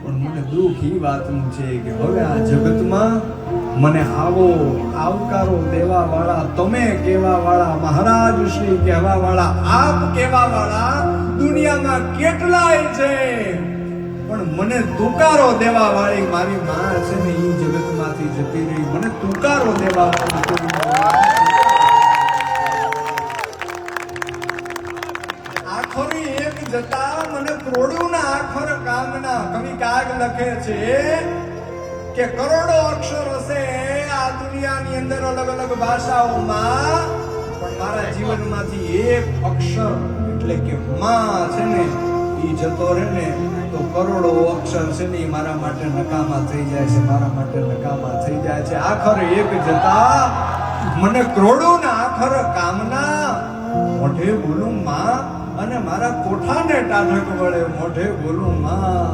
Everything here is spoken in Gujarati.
પણ મને દુઃખ એ વાતનું છે કે હવે આ જગતમાં મને આવો આવકારો દેવા વાળા, તમે કેવા વાળા, મહારાજ શ્રી કહેવા વાળા, આપ કેવા વાળા દુનિયામાં કેટલાય છે, પણ મને તુકારો દેવા વાળી મારી માં છે ને એ જગતમાંથી જતી રહી. મને તુકારો દેવા વાળી આખોરી એક જતા મને ક્રોડુના આખર કામના. કવિ કાગ લખે છે કે કરોડો અક્ષર હશે આ દુનિયાની અંદર અલગ અલગ ભાષાઓમાં, પણ મારા જીવનમાંથી એક અક્ષર એટલે કે માં છે ને ઈ જતો રહે ને તો કરોડો અક્ષર છે ને મારા માટે નકામા થઈ જાય છે, મારા માટે નકામા થઈ જાય છે. આખર એક જતા મને ક્રોડોના આખર કામના. મોઢે બોલું માં અને મારા કોઠાને ટાઢક વળે, મોઢે બોલું માં